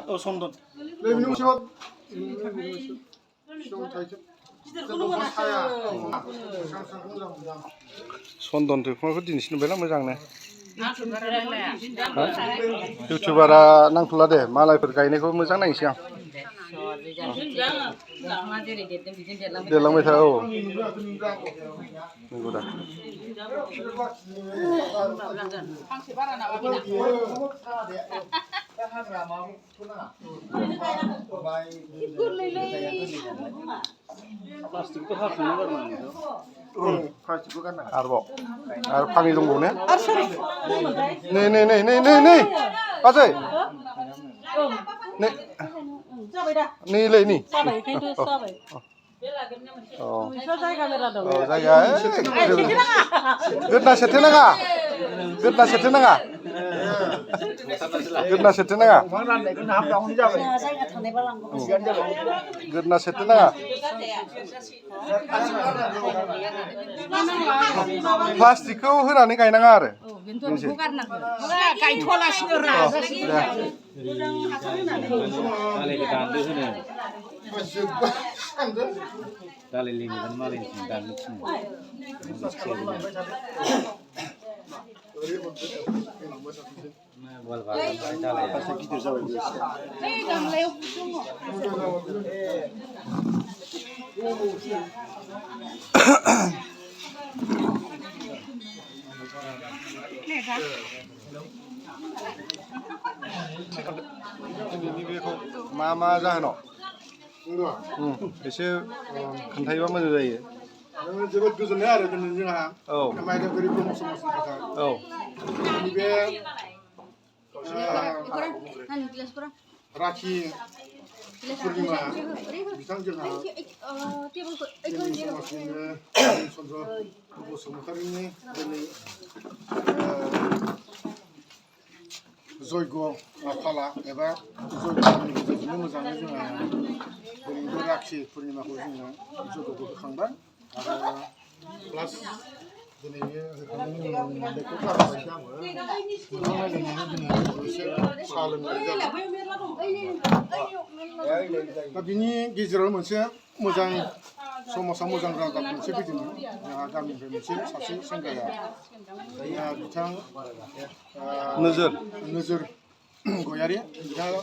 선돈. 선돈 दंफांखौ दिनैसिम नुबायना मोजांनो इउटुबारा नांथ'ला दे मालायफोर गायनायखौ मोजां नायनोसै आं देरलांबाय था औ नंगौ दा प्लास्टिकखौ हाखांना गारनांगौ आरोबाव आरो फांनै दंबावो ने नै बाजै नैलै नै जायगा गोदना सेरथेनाङा गोदना सेरथेनाङा गोदना सेरथेनाङा गोदना सेरथेनाङा प्लास्टिकखौ होनानै गायनाङा आरो दालाय लिंगोन मालायनिसिम दानो थिननो गिदिर जाबाय मा जाहोनाव एसे खोन्थायोबा मोजां जायो जोबोद गोजोननाय आरो दिनै जोंहा माइदांगुरि ब्रह्म समाजनि थाखाय नैबे राखि पुर्णिमा बिथां जोंहा जोंनि समाजनिनो चन्द्र बसुमतारीनि दिनै जयग फाला एबा जयगनि गेजेरजोंनो मोजाङै जोंहा दिनै बे राखि पुर्णिमाखौ जोङो जयगखौ होखांबाय आरो प्लास दिनै होखांनायनि उनाव बेखौ गारबाय आङो मोनहां नायलायनानै दिनै एसे साहा लोंनाय जाबाय दा बिनि गेजेराव मोनसे मोजां समाजाव मोजां रादाब मोनसे फैदोंमोन जोंहा गामिनिफ्राय मोनसे सासे सेंग्राया बिथां नोजोर गयारि बिथाङा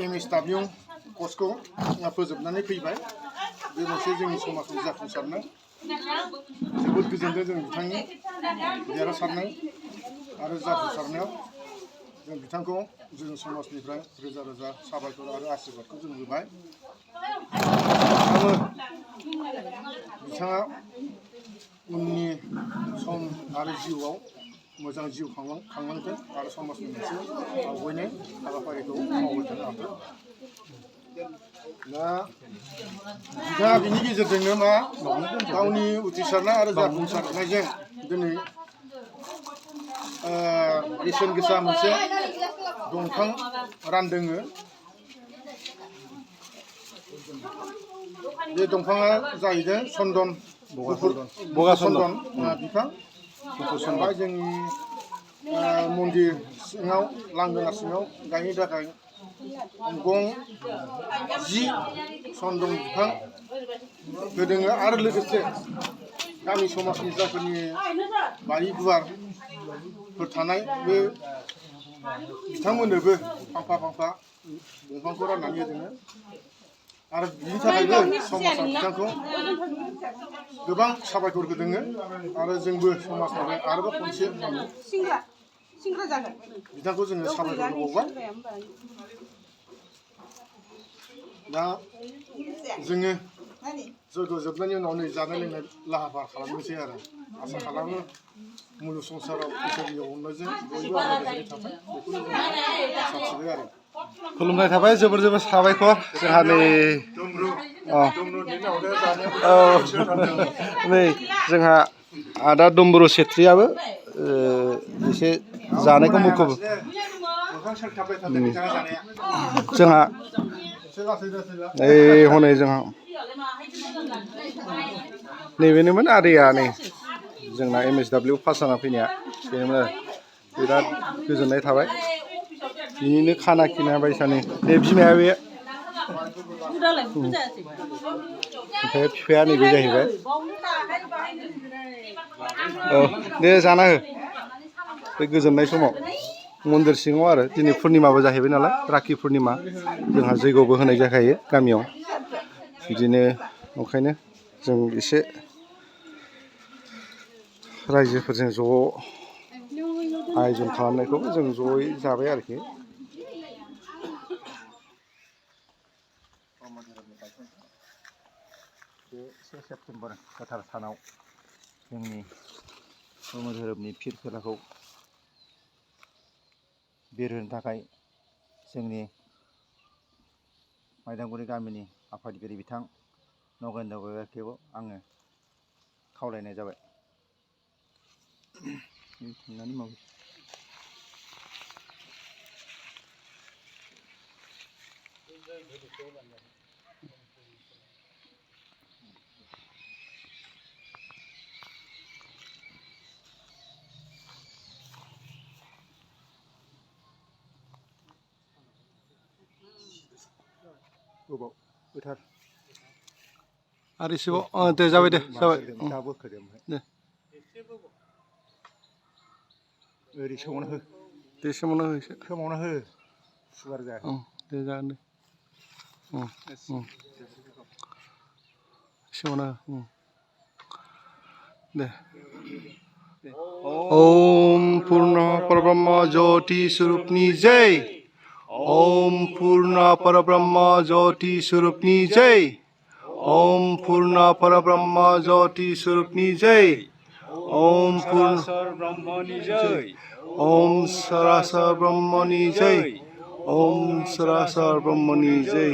MSW कर्सखौ फोजोबनानै फैबाय बे मोनसे जोंनि समाजनि जाफुंसारनाय जोबोद गोजोनदों जों बिथांनि देरहासारनाय आरो जाफुंसारनायाव जों बिथांखौ जों समाजनिफ्राय रोजा रोजा साबायखर आरो आशीर्बादखौ जों होबाय बिथाङा उननि सम आरो जिउआव मोजां जिउ खांलांथों आरो समाजनि मोनसे आवगायनाय हाबाफारिखौ मावबाय थानो हाथों दा बिथाङा बिनि गेजेरजोंनो मा गावनि उथ्रिसारनाय आरो जाफुंसारनायजों दिनै बेसेन गोसा मोनसे दंफां रानदोङो बे दंफाङा जाहैदों चन्दन बगा चन्दन बिफां बेवहाय जोंनि मन्दिर सिङाव लांगोना सिङाव गायनो थाखाय गं 10 चन्दन बिफां होदों आरो लोगोसे गामि समाजनि जायफोरनि बारि गुवारफोर थानाय बे बिथांमोननोबो फांफा दंफांखौ राननानै होदों आरो बिनि थाखायबो समाजा बिथांखौ गोबां साबायखर होदों आरो जोंबो समाजनिफ्राय आरोबाव खनसे बिथांखौ जोङो साबायखर होबावबाय दा जोङो जयग जोबनायनि उनाव नै जानाय लोंनाय लाहार फाहार खालामनोसै आरो आसा खालामो मुलुग संसाराव इसोरनि अननायजों बयबो आलो गोजोनै थाथों बेखौनो जों आसा थिबाय आरो खुलुमनाय थाबाय जोबोर साबायखर जोंहा नै जोंहा आदा डम्बर सेत्रियाबो एसे जानायखौ मुखुब जोंहा हनै जोंहा नैबेनोमोन आदैया नै जोंना MSW पास जाना फैनाया बेनोमोन बिराद गोजोननाय थाबाय बिनिनो खाना खिना बायसानि बे बिमाया बे ओमफ्राय बिफाया नैबे जाहैबाय औ दे जाना हो बे गोजोननाय समाव मन्दिर सिङाव आरो दिनै पुर्निमाबो जाहैबाय नालाय राखि पुर्निमा जोंहा जैग'बो होनाय जाखायो गामियाव बिदिनो ओंखायनो जों एसे रायजोफोरजों ज' आयजन खालामनायखौबो जों ज'यै जाबाय आरोखि बे 1 सेप्तेम्बर गोथार सानाव जोंनि ब्रह्म धोरोमनि फिरफिलाखौ बिरहोनो थाखाय जोंनि माइदांगुरि गामिनि आफादगिरि बिथां नगेन्द्र गगोइखौबो आङो खावलायनाय जाबाय थांनानै मावो गोबाव गोथार आरो एसेबाव दे जाबाय दे जाबाय दे ओरै सोमावना हो दे सोमावना हो एसे सोमावना हो सुगार जाया दे जागोन दे सोमावना हो दे ओम पूर्ण परब्रह्म ज्योति स्वरूपनि जय ओम पूर्ण परब्रह्म ज्योति स्वरूपनि जय ओम पूर्ण परब्रह्म ज्योति स्वरूपनि जय ओम सरासर ब्रह्मनि जय ओम सरासर ब्रह्मनि जय ओम सरासर ब्रह्मनि जय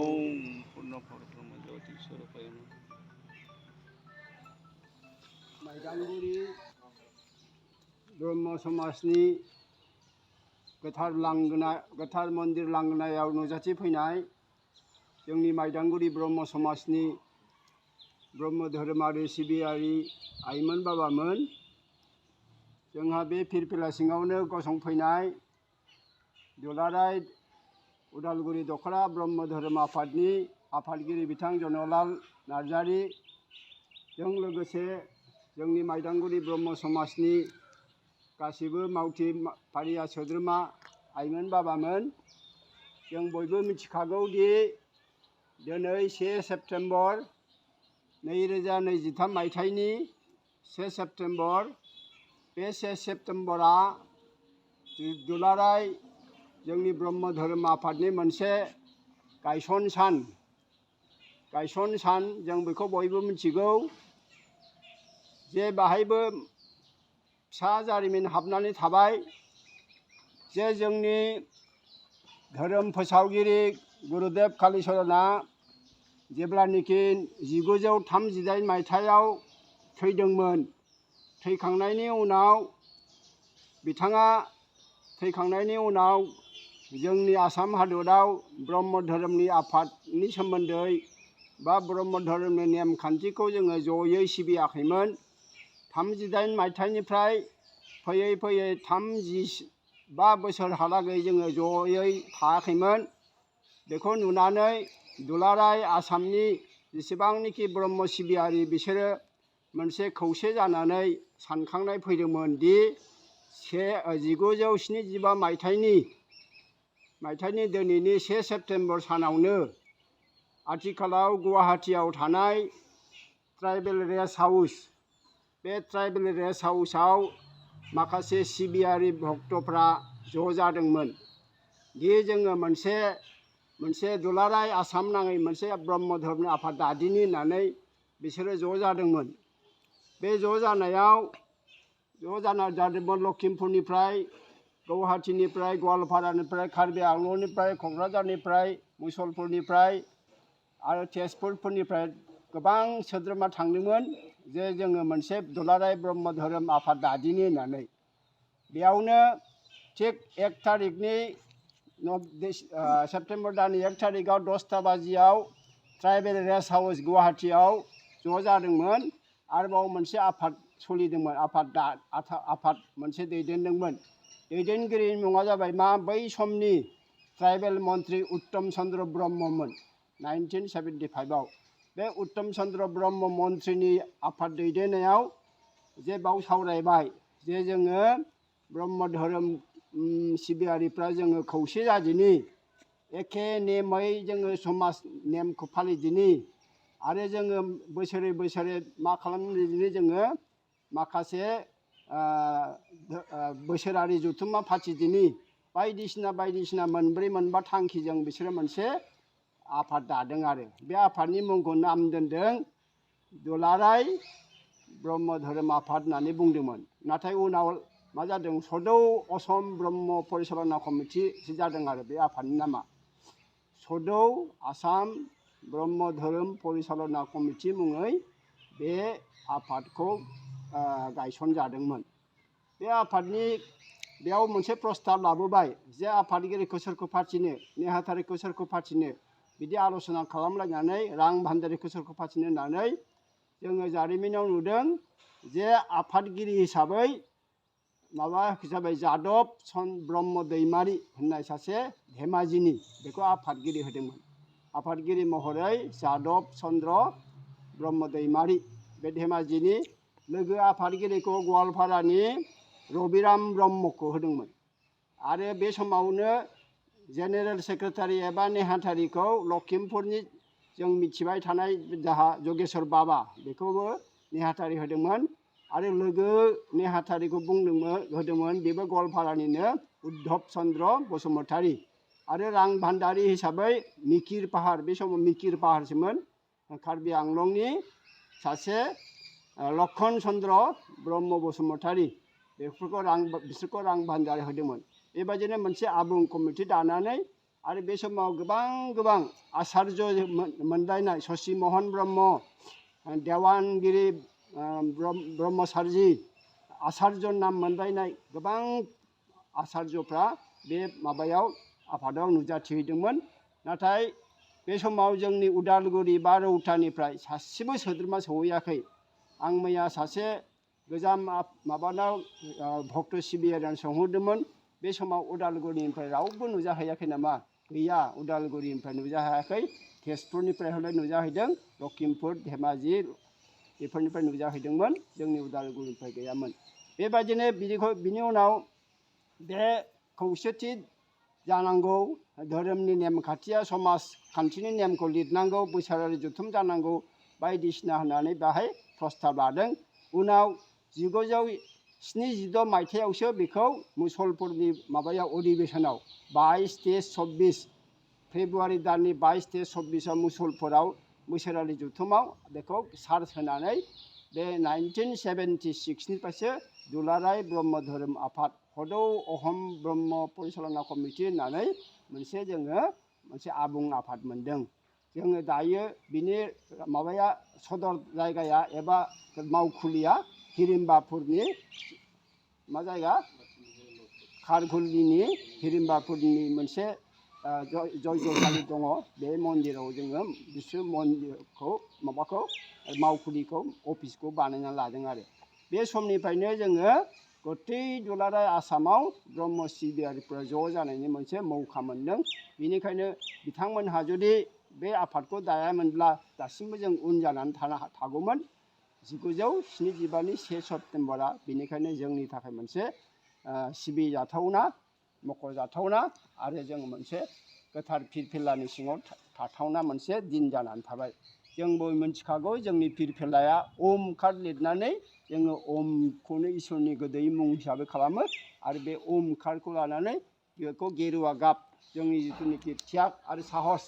ओम पूर्ण परब्रह्म ज्योति स्वरूपाय माइदांगुरि ब्रह्म समाजनि गोथार मन्दिर लांगोनायाव नुजाथिफैनाय जोंनि माइदांगुरि ब्रह्म समाजनि ब्रह्म धोरोमारि सिबियारि आइमोन बाबामोन जोंहा बे फिरफिला सिङावनो गसंफैनाय दुलाराय उदालगुरि दख'रा ब्रह्म धोरोम आफादनि आफादगिरि बिथां जनलाल नार्जारि जों लोगोसे जोंनि माइदांगुरि ब्रह्म समाजनि गासिबो मावथि फारिया सोद्रोमा आइमोन बाबामोन जों बयबो मिथिखागौ दि दिनै 1 सेप्तेम्बर 2023 मायथाइनि 1 सेप्तेम्बर बे 1 सेप्तेम्बरा दुलाराय जोंनि ब्रह्म धोरोम आफादनि मोनसे गायसन सान जों बेखौ बयबो मिथिगौ जे बाहायबो फिसा जारिमिन हाबनानै थाबाय जे जोंनि धोरोम फोसावगिरि गुरुदेव कालिचरना जेब्लानोखि 1938 मायथाइयाव थैदोंमोन थैखांनायनि उनाव जोंनि आसाम हादराव ब्रह्म धोरोमनि आफादनि सोमोन्दै बा ब्रह्म धोरोमनि नेमखान्थिखौ जोङो जयै सिबियाखैमोन 38 मायथाइनिफ्राय फैयै 35 बोसोरहालागै जोङो जयै थायाखैमोन बेखौ नुनानै दुलाराय आसामनि जेसेबांनाखि ब्रह्म सिबियारि बिसोरो मोनसे खौसे जानानै सानखांनाय फैदोंमोन दि 1975 मायथाइनि दिनैनि 1 सेप्तेम्बर सानावनो आथिखालाव गुवाहाटीयाव थानाय ट्राइबेल रेस्ट हाउस बे ट्राइबेल रेस्ट हाउसआव माखासे सिबियारि भक्तफ्रा ज' जादोंमोन दि जोङो मोनसे दुलाराय आसाम नाङै मोनसे ब्रह्म धोरोमनि आफाद दादिनि होननानै बिसोरो ज' जादोंमोन बे ज' जाना जादोंमोन लखिमपुरनिफ्राय गुवाहाटीनिफ्राय गवालपारानिफ्राय कार्बि आंलंनिफ्राय क'क्राझारनिफ्राय मुसलपुरनिफ्राय आरो तेजपुरफोरनिफ्राय गोबां सोद्रोमा थांदोंमोन जे जोङो मोनसे दुलाराय ब्रह्म धोरोम आफाद दादिनि होननानै बेयावनो थिग 1 तारिखनि सेप्तेम्बर दाननि 1 तारिखआव 10टा बाजियाव ट्राइबेल रेस्ट हाउस गुवाहाटीयाव ज' जादोंमोन आरोबाव मोनसे आफाद सोलिदोंमोन आफाद मोनसे दैदेनदोंमोन दैदेनगिरिनि मुङा जाबाय मा बै समनि ट्राइबेल मन्त्रि उत्तम चन्द्र ब्रह्ममोन 1975आव बे उत्तम चन्द्र ब्रह्म मन्त्रिनि आफाद दैदेननायाव जे बाव सावरायबाय जे जोङो ब्रह्म धोरोम सिबियारिफ्रा जोङो खौसे जादिनि एखे नेमै जोङो समाज नेमखौ फालिदिनि आरो जोङो बोसोरे मा खालामदिनि जोङो माखासे बोसोरारि जथुम्मा फाथिदिनि बायदिसिना मोनब्रै मोनबा थांखिजों बिसोरो मोनसे आफाद दादों आरो बे आफादनि मुंखौ नाम दोनदों दुलाराय ब्रह्म धोरोम आफाद होननानै बुंदोंमोन नाथाय उनाव मा जादों सदौ असम ब्रह्म परिचालना कमिटिसो जादों आरो बे आफादनि नामा सदौ आसाम ब्रह्म धोरोम परिचालना कमिटि मुङै बे आफादखौ गायसनजादोंमोन बे आफादनि बेयाव मोनसे प्रस्ताब लाबोबाय जे आफादगिरिखौ सोरखौ फाथिनो नेहाथारिखौ सोरखौ फाथिनो बिदि आल'सना खालामलायनानै रां भान्दारिखौ सोरखौ फाथिनो होननानै जोङो जारिमिनाव नुदों जे आफादगिरि हिसाबै माबा जाबाय जादब ब्रह्म दैमारि होननाय सासे धेमाजिनि बेखौ आफादगिरि होदोंमोन आफादगिरि महरै जादब चन्द्र ब्रह्म दैमारि बे धेमाजिनि लोगो आफादगिरिखौ गवालपारानि रबिराम ब्रह्मखौ होदोंमोन आरो बे समावनो जेनेरेल सेक्रेटारि एबा नेहाथारिखौ लखिमपुरनि जों मिथिबाय थानाय जाहा जगेश्वर बाबा बेखौबो नेहाथारि होदोंमोन आरो लोगो नेहाथारिखौ होदोंमोन बेबो गवालपारानिनो उद्धब चन्द्र बसुमतारी आरो रां भान्दारि हिसाबै मिकिर पाहार बे समाव मिकिर पाहारसोमोन कार्बि आंलंनि सासे लक्षन चन्द्र ब्रह्म बसुमतारी बिसोरखौ रां भान्दारि होदोंमोन बेबायदिनो मोनसे आबुं कमिटि दानानै आरो बे समाव गोबां आचार्य मोनलायनाय शशि महन ब्रह्म देवानगिरि ब्रह्मचारी आचार्य नाम मोनलायनाय गोबां आचार्यफ्रा बे माबायाव आफादाव नुजाथिहैदोंमोन नाथाय बे समाव जोंनि उदालगुरि बा रौतानिफ्राय सासेबो सोद्रोमा सहैयाखै आं मैया सासे गोजाम माबानाव भक्त सिबियारिनाव सोंहरदोंमोन बे समाव उदालगुरिनिफ्राय रावबो नुजाहैयाखै नामा गैया उदालगुरिनिफ्राय नुजाहैयाखै तेजपुरनिफ्राय हले नुजाहैदों लखिमपुर धेमाजि बेफोरनिफ्राय नुजाहैदोंमोन जोंनि उदालगुरिनिफ्राय गैयामोन बेबायदिनो बिनि उनाव बे खौसेथि जानांगौ धोरोमनि नेमखान्थिया समाजखान्थिनि नेमखौ लिरनांगौ बोसोरारि जथुम जानांगौ बायदिसिना होननानै बाहाय प्रस्ताब लादों उनाव 1976 मायथाइयावसो बेखौ मुसलपुरनि माबायाव अधिवेशनाव 22-24 फेब्रुवारि दाननि 22-24 मुसलपुराव बोसोरारि जथुमाव बेखौ चार्ज होनानै बे 1976निफ्रायसो दुलाराय ब्रह्म धोरोम आफाद सदौ अहम ब्रह्म परिचालना कमिटि होननानै मोनसे आबुं आफाद मोनदों जोङो दायो बिनि माबाया सदर जायगाया एबा मावखुलिया हिरिम्बापुरनि मा जायगा खारघुलिनि हिरिम्बापुरनि मोनसे जयगशालि दङ बे मन्दिराव जोङो बिसोर मन्दिरखौ मावखुलिखौ अफिसखौ बानायना लादों आरो बे समनिफ्रायनो जोङो गथै दुलाराय आसामाव ब्रह्म सिबियारिफोरा ज' जानायनि मोनसे मौका मोनदों बेनिखायनो बिथांमोनहा जुदि बे आफादखौ दायामोनब्ला दासिमबो जों उन जानानै थागौमोन 1975नि 1 सेप्तेम्बरा बेनिखायनो जोंनि थाखाय मोनसे सिबिजाथावना मख'जाथावना आरो जों मोनसे गोथार फिरफिलानि सिङाव थाथावना मोनसे दिन जानानै थाबाय जोंबो मिथिखागौ जोंनि फिरफिलाया ओमकार लिरनानै जोङो ओमखौनो इसोरनि गोदै मुं हिसाबै खालामो आरो बे ओमकारखौ लानानै बेखौ गेरुवा गाब जोंनि जिथुनिखि त्याग आरो साहस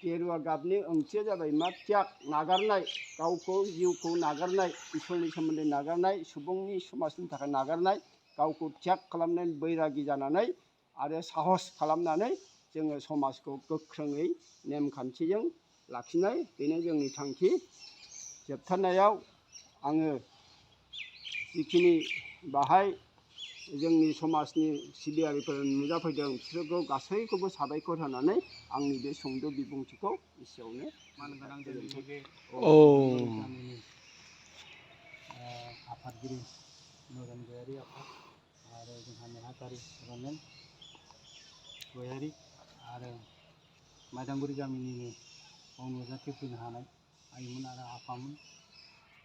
गेरुवा गाबनि ओंथिया जाबाय मा त्याग नागारनाय गावखौ जिउखौ नागारनाय इसोरनि सोमोन्दै नागारनाय सुबुंनि समाजनि थाखाय नागारनाय गावखौ त्याग खालामनानै बैरागि जानानै आरो साहस खालामनानै जोङो समाजखौ गोख्रोङै नेमखान्थिजों लाखिनाय बेनो जोंनि थांखि जोबथारनायाव आङो जिखिनि बाहाय जोंनि समाजनि सिबियारिफोर नुजाफैदों बिसोरखौ गासैखौबो साबायखर होनानै आंनि बे सुंद' बिबुंथिखौ एसेयावनो आफादगिरि नरेन गयारि आफाद आरो जोंहा नेहाथारि रमेन गयारि आरो माइदांगुरि गामिनिनो नुजाथि फैनो हानाय आइमोन आरो आफामोन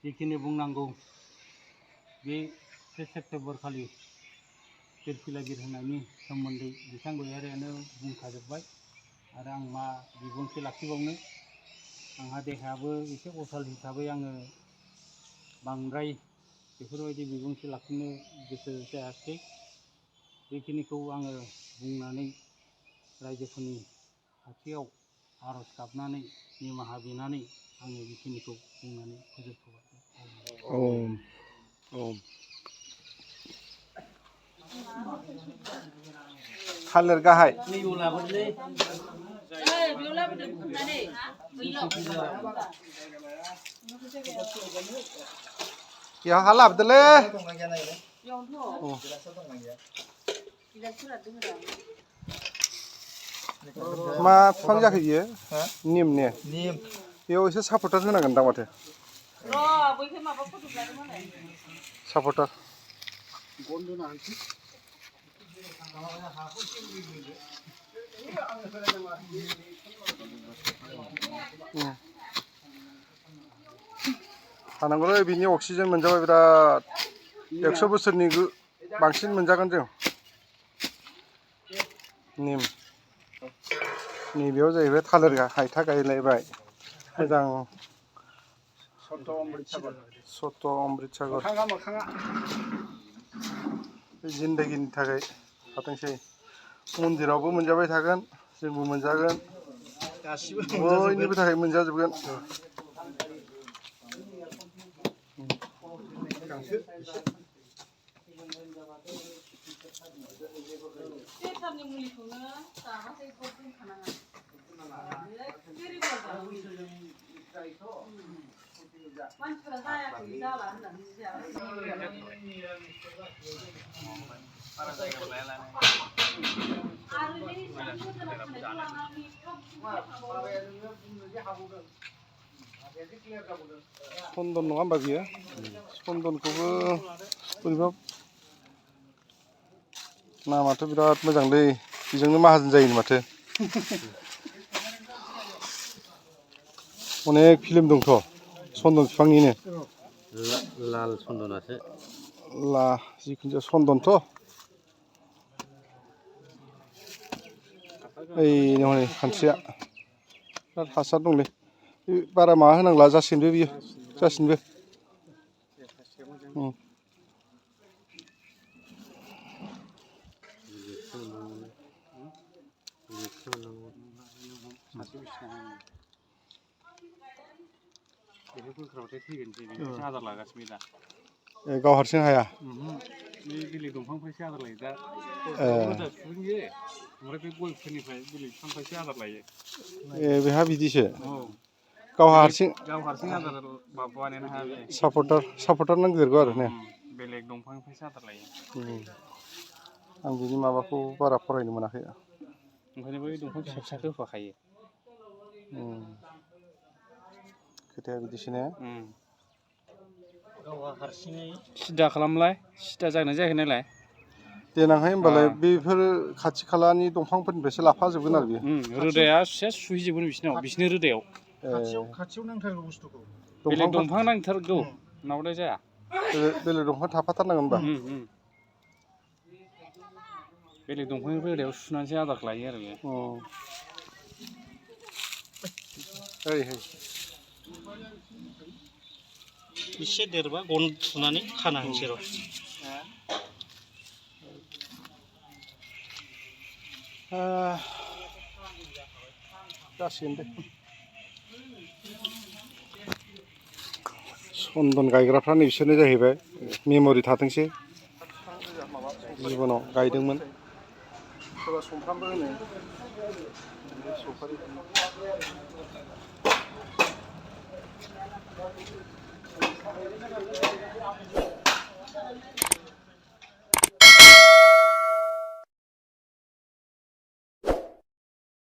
जिखिनि बुंनांगौ बे 1 सेप्तेम्बर खालि फिरफिला बिरहोनायनि सोमोन्दै बिथां गयारियानो बुंखाजोब्बाय आरो आं मा बिबुंथि लाखिबावनो आंहा देहायाबो एसे असाल हिसाबै आङो बांद्राय बेफोरबायदि बिबुंथि लाखिनो गोसो जायाखै बेखिनिखौ आङो बुंनानै रायजोफोरनि खाथियाव आरज गाबनानै निमाहा बिनानै आङो बेखिनिखौ बुंनानै फोजोबथ'बाय। थालिर गाहाय बेयाव हा लाबोदोलै मा बिफां जाखो बियो निम ने बेयाव एसे सापर्टार होनांगोन दां माथो सापर्टार थानांगौलै बिनि अक्सिजेन मोनजाबाय बिराद 100 बोसोरनि बांसिन मोनजागोन जों निम नैबेयाव जाहैबाय थालिर हायथा गायलायबाय मोजां सत अमृत सागर जिन्दगिनि थाखाय थाथोंसै मन्दिरावबो मोनजाबाय थागोन जोंबो मोनजागोन बयनिबो थाखाय मोनजाजोबगोन सन्दन नङा होमबा बियो सन्दनखौबो बोरैबा नामाथ' बिराद मोजांलै बेजोंनो माहाजोन जायो माथो अनेक फिल्म दंथ' सन्दन बिफांनिनो लाल सन्दनासो जिखुनु जाया सन्दनथ' ओइ हनै खानस्रिया बिराद हासार दंलै बारा माबा होनांला जासिगोनबो बियो जासिगोनबो आदार लागासिनो दा गाव हारसिं हाया बेलेग दंफांनिफ्रायसो आदार लायो दा ओमफ्राय बे गयफोरनिफ्राय बेलेग बिफांनिफ्रायसो आदार लायो बेहा बिदिसो गाव हारसिं आदार बानायनो हाया सापर्टार नांदेरगौ आरो ने बेलेग दंफांनिफ्रायसो आदार लायो आं बिनि माबाखौ बारा फरायनो मोनाखै ओंखायनो बै दंफां फिसा फिसाखौ होफाखायो खोथाया बिदिसो ने गावहा हारसिङै सिदा खालामलाय सिदा जागोन जायाखै नायलाय देनांहाय होमबालाय बेफोर खाथि खालानि दंफांफोरनिफ्रायसो लाफाजोबगोन आरो बेयो रोदाया सेस सुहैजोबगोन बिसिनि रोदायाव खाथियाव नांथारगौ बुस्थुखौ बेलेग दंफां नांथारगौ नङाबाथाय जाया बेलेग दंफां थाफाथारनांगोन होनबा बेलेग दंफांनि रोदायाव सुनानैसो आदारखौ लायो आरो बेयो एसे देरबा गन थुनानै खाना होनोसै र' जासिगोन दे सन्दन गायग्राफ्रा नैबिसोरनो जाहैबाय मेम'रि थाथोंसै जिबनाव गायदोंमोन सोरबा समफ्रामबो होनो सफारि